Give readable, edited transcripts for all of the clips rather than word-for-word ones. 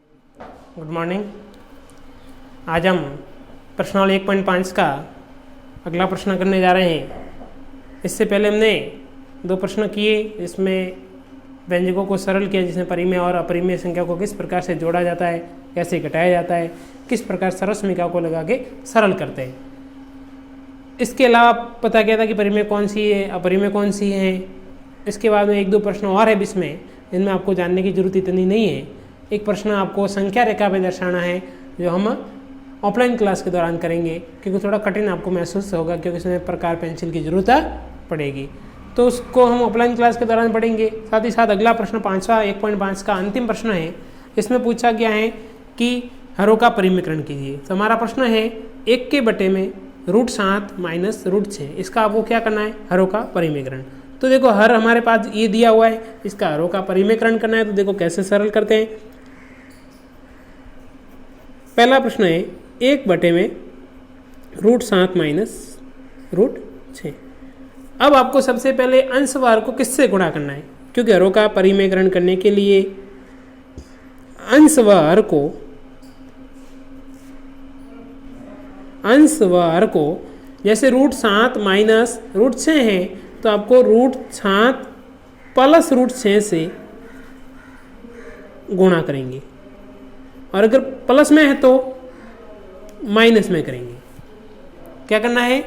Good morning. आज हम प्रश्नावली 1.5 का अगला प्रश्न करने जा रहे हैं। इससे पहले हमने 2 प्रश्न किए, इसमें व्यंजकों को सरल किया, जिसमें परिमेय और अपरिमेय संख्या को किस प्रकार से जोड़ा जाता है, कैसे घटाया जाता है, किस प्रकार सरस्मिका को लगा के सरल करते हैं। इसके अलावा पता किया था कि परिमेय कौन सी है, अपरिमेय कौन सी है। इसके बाद में 1-2 प्रश्न और है इसमें, जिनमें आपको जानने की जरूरत इतनी नहीं है। एक प्रश्न आपको संख्या रेखा में दर्शाना है, जो हम ऑफलाइन क्लास के दौरान करेंगे, क्योंकि थोड़ा कठिन आपको महसूस होगा, क्योंकि इसमें प्रकार पेंसिल की जरूरत पड़ेगी, तो उसको हम ऑफलाइन क्लास के दौरान पढ़ेंगे। साथ ही साथ अगला प्रश्न 5वां 1.5 का अंतिम प्रश्न है। इसमें पूछा गया है कि हरों का परिमीकरण कीजिए। तो हमारा प्रश्न है 1/7 माइनस √6। इसका आपको क्या करना है, हरों का परिमीकरण। तो देखो हर हमारे पास ये दिया हुआ है, इसका हरों का परिमीकरण करना है। तो देखो कैसे सरल करते हैं। पहला प्रश्न है 1/7 माइनस √6। अब आपको सबसे पहले अंशवार को किससे गुणा करना है, क्योंकि हरों का परिमीकरण करने के लिए अंशवार को जैसे √7 माइनस √6 है, तो आपको √7 प्लस √6 से गुणा करेंगे, और अगर प्लस में है तो माइनस में करेंगे। क्या करना है,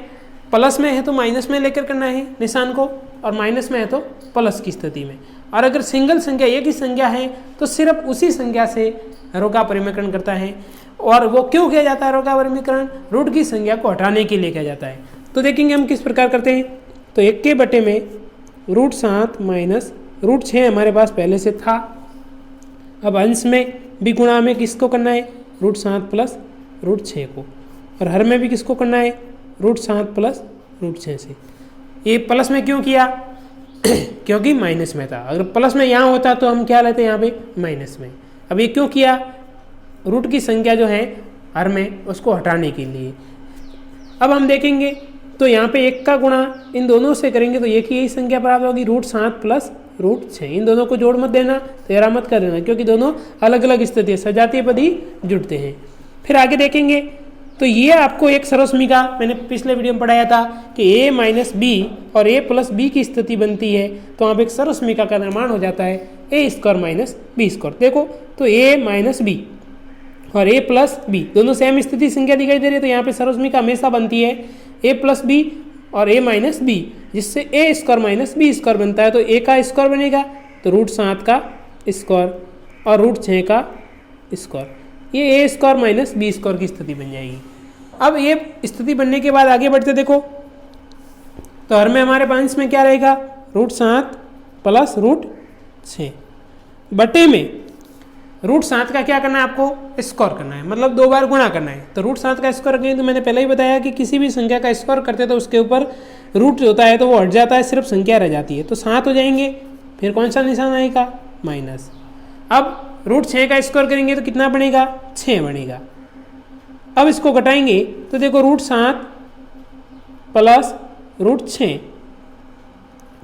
प्लस में है तो माइनस में लेकर करना है निशान को, और माइनस में है तो प्लस की स्थिति में। और अगर सिंगल संख्या एक ही संख्या है तो सिर्फ उसी संख्या से हरों का परिमीकरण करता है। और वो क्यों किया जाता है हरों का परिमीकरण, रूट की संख्या को हटाने के लिए किया जाता है। तो देखेंगे हम किस प्रकार करते हैं। तो 1/7 माइनस √6 हमारे पास पहले से था। अब अंश में भी गुणा में किसको करना है, √7 प्लस √6 को, और हर में भी किसको करना है, √7 प्लस √6 से। ये प्लस में क्यों किया क्योंकि माइनस में था। अगर प्लस में यहाँ होता तो हम क्या लेते यहाँ पे, माइनस में। अब ये क्यों किया, रूट की संख्या जो है हर में, उसको हटाने के लिए। अब हम देखेंगे तो यहाँ पे 1 का गुणा इन दोनों से करेंगे तो एक ही यही संख्या प्राप्त होगी, √7 प्लस √6। इन दोनों को जोड़ मत देना, तेरा मत कर देना, क्योंकि दोनों अलग अलग स्थिति है, सजातीय पद ही जुड़ते हैं। फिर आगे देखेंगे तो ये आपको एक सरस्मिका, मैंने पिछले वीडियो में पढ़ाया था कि a माइनस बी और a प्लस बी की स्थिति बनती है, तो वहाँ पे एक सरस्मिका का निर्माण हो जाता है, a² माइनस b²। देखो तो a माइनस बी और a प्लस बी दोनों सेम स्थिति संख्या दिखाई दे रही है, तो यहाँ पे सरस्मिका हमेशा बनती है a प्लस बी और a माइनस बी, जिससे a² माइनस b² बनता है। तो a का स्क्वायर बनेगा तो √7 का स्क्वायर और √6 का स्क्वायर, ये a² माइनस b² की स्थिति बन जाएगी। अब ये स्थिति बनने के बाद आगे बढ़ते देखो, तो हर में हमारे पास में क्या रहेगा, √7 प्लस √6 बटे में √7 का क्या करना है, आपको स्क्वायर करना है, मतलब 2 बार गुणा करना है। तो √7 का स्क्वायर करेंगे तो मैंने पहले ही बताया कि किसी भी संख्या का स्क्वायर करते तो उसके ऊपर रूट होता है तो वो हट जाता है, सिर्फ संख्या रह जाती है। तो 7 हो जाएंगे, फिर कौन सा निशान आएगा, माइनस। अब √6 का स्क्वायर करेंगे तो कितना बनेगा, 6 बनेगा। अब इसको घटाएंगे तो देखो √7 प्लस √6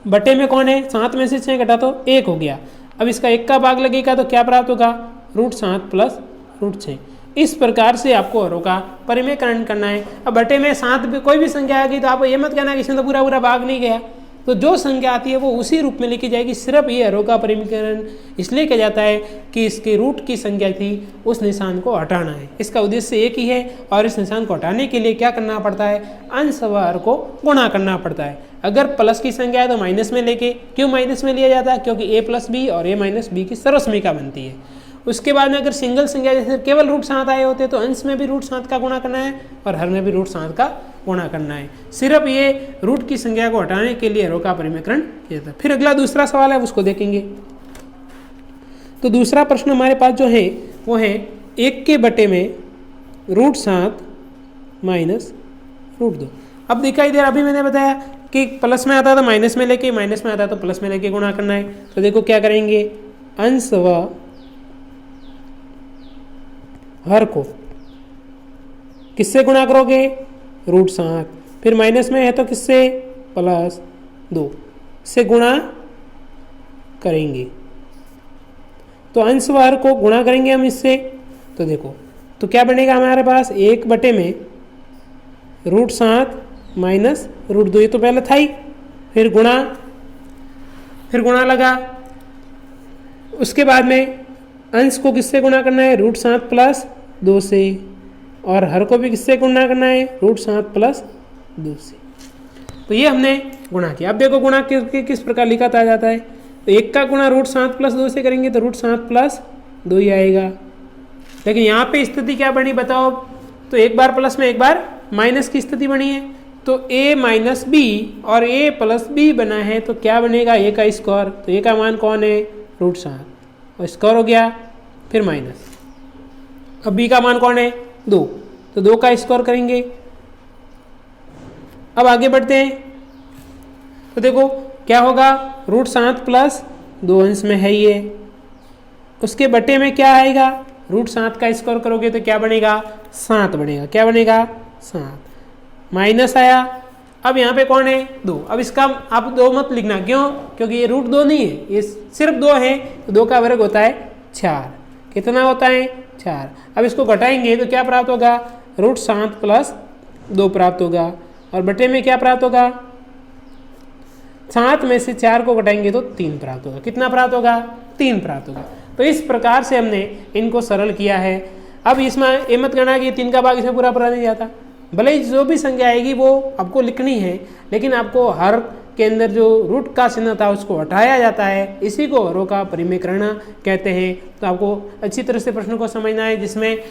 बटे में कौन है, 7 में से 6 घटा तो 1 हो गया। अब इसका 1 का भाग लगेगा तो क्या प्राप्त होगा, √7 प्लस √6। इस प्रकार से आपको हरों का परिमीकरण करना है। अब बटे में 7 भी कोई भी संख्या आ गई तो आपको ये मत कहना कि इसमें तो पूरा पूरा भाग नहीं गया। तो जो संख्या आती है वो उसी रूप में लिखी जाएगी। सिर्फ ये हरों का परिमीकरण इसलिए किया जाता है कि इसके रूट की संख्या थी, उस निशान को हटाना है। इसका उद्देश्य एक ही है, और इस निशान को हटाने के लिए क्या करना पड़ता है, अंश व हर को गुणा करना पड़ता है। अगर प्लस की संख्या है तो माइनस में लेके, क्यों माइनस में लिया जाता है, क्योंकि a प्लस बी और a माइनस बी की सरस्मिका बनती है। उसके बाद में अगर सिंगल संख्या जैसे केवल √7 आए होते तो अंश में भी √7 का गुणा करना है और हर में भी √7 का गुणा करना है। सिर्फ ये रूट की संख्या को हटाने के लिए हरों का परिमीकरण किया जाता है। फिर अगला दूसरा सवाल है, उसको देखेंगे। तो दूसरा प्रश्न हमारे पास जो है वो है 1/7 माइनस √2। अब दिखाई दे रहा, अभी मैंने बताया कि प्लस में आता है तो माइनस में लेके, माइनस में आता है तो प्लस में लेके गुणा करना है। तो देखो क्या करेंगे, अंश व हर को किससे गुणा करोगे, √7, फिर माइनस में है तो किससे, +2 से गुणा करेंगे। तो अंश व हर को गुणा करेंगे हम इससे। तो देखो, तो क्या बनेगा हमारे पास 1 में √7 माइनस √2, ये तो पहले था ही, फिर गुणा लगा। उसके बाद में अंश को किससे गुणा करना है, √7 प्लस 2 से, और हर को भी किससे गुणा करना है, √7 प्लस 2 से। तो ये हमने गुणा किया। अब देखो गुणा किस प्रकार लिखा था जाता है, तो 1 का गुणा √7 प्लस 2 से करेंगे तो √7 प्लस 2 ही आएगा। लेकिन यहाँ पे स्थिति क्या बनी बताओ, तो एक बार प्लस में एक बार माइनस की स्थिति बनी है, तो a माइनस बी और a प्लस बी बना है, तो क्या बनेगा, a का स्क्वायर। तो a का मान कौन है, √7, और स्क्वायर हो गया, फिर माइनस। अब b का मान कौन है, 2, तो 2 का स्क्वायर करेंगे। अब आगे बढ़ते हैं, तो देखो क्या होगा, √7 प्लस 2 अंश में है ये, उसके बटे में क्या आएगा, √7 का स्क्वायर करोगे तो क्या बनेगा, 7 बनेगा। क्या बनेगा, 7, माइनस आया। अब यहाँ पे कौन है, 2। अब इसका आप 2 मत लिखना, क्यों, क्योंकि ये √2 नहीं है, ये सिर्फ 2 है, तो 2 का वर्ग होता है 4। कितना होता है, 4। अब इसको घटाएंगे तो क्या प्राप्त होगा, √7 प्लस 2 प्राप्त होगा, और बटे में क्या प्राप्त होगा, 7 में से 4 को घटाएंगे तो 3 प्राप्त होगा। कितना प्राप्त होगा, 3 प्राप्त होगा। तो इस प्रकार से हमने इनको सरल किया है। अब इसमें ये मत कहना कि 3 का भाग इसमें पूरा नहीं जाता, भले ही जो भी संख्या आएगी वो आपको लिखनी है, लेकिन आपको हर के अंदर जो रूट का चिन्ह था उसको हटाया जाता है, इसी को हरों का परिमेयकरण कहते हैं। तो आपको अच्छी तरह से प्रश्न को समझना है, जिसमें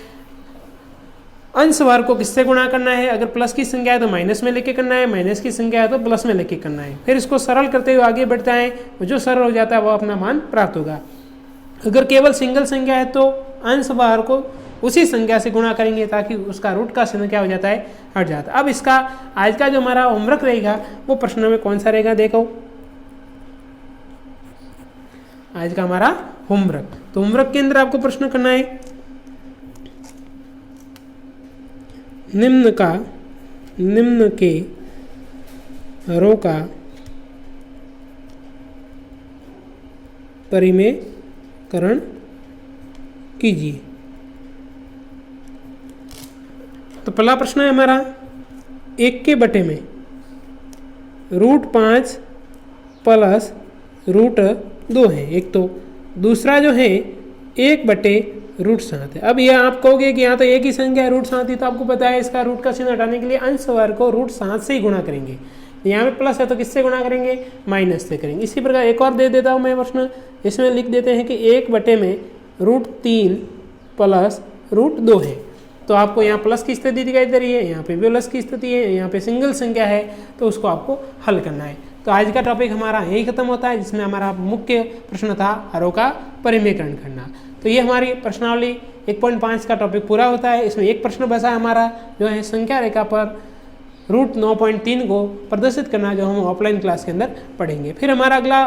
अंश व हर को किससे गुणा करना है, अगर प्लस की संख्या है तो माइनस में लेके करना है, माइनस की संख्या है तो प्लस में लेके करना है। फिर इसको सरल करते हुए आगे बढ़ता है, जो सरल हो जाता है वो अपना मान प्राप्त होगा। अगर केवल सिंगल संख्या है तो अंश व हर को उसी संख्या से गुणा करेंगे, ताकि उसका रूट का चिन्ह क्या हो जाता है, हट जाता है। अब इसका आज का जो हमारा होमवर्क रहेगा वो प्रश्न में कौन सा रहेगा, देखो आज का हमारा होमवर्क। तो होमवर्क के अंदर आपको प्रश्न करना है, निम्न के हरों का परिमेयकरण कीजिए। तो पहला प्रश्न है हमारा, 1 के बटे में √5 प्लस √2 है एक, तो दूसरा जो है 1 बटे √7 है। अब यह आप कहोगे कि यहाँ तो एक ही संख्या है √7 ही, तो आपको पता है इसका रूट का चिन्ह हटाने के लिए अंश व हर को √7 से ही गुणा करेंगे। यहाँ पे प्लस है तो किससे गुणा करेंगे, माइनस से करेंगे। इसी प्रकार एक और दे देता हूँ मैं प्रश्न, इसमें लिख देते हैं कि 1 बटे में √3 प्लस √2 है। तो आपको यहाँ प्लस की स्थिति दिखाई दे रही है, यहाँ पे भी प्लस की स्थिति है, यहाँ पे सिंगल संख्या है, तो उसको आपको हल करना है। तो आज का टॉपिक हमारा यही खत्म होता है, जिसमें हमारा मुख्य प्रश्न था हरों का परिमेयकरण करना। तो ये हमारी प्रश्नावली 1.5 का टॉपिक पूरा होता है। इसमें एक प्रश्न बचा हमारा, जो है संख्या रेखा पर √9.3 को प्रदर्शित करना, जो हम ऑफलाइन क्लास के अंदर पढ़ेंगे। फिर हमारा अगला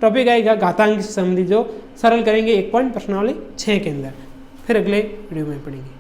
टॉपिक आएगा घातांक से संबंधित, जो सरल करेंगे 1 प्रश्नावली 6 के अंदर। फिर अगले वीडियो में पढ़ेंगे।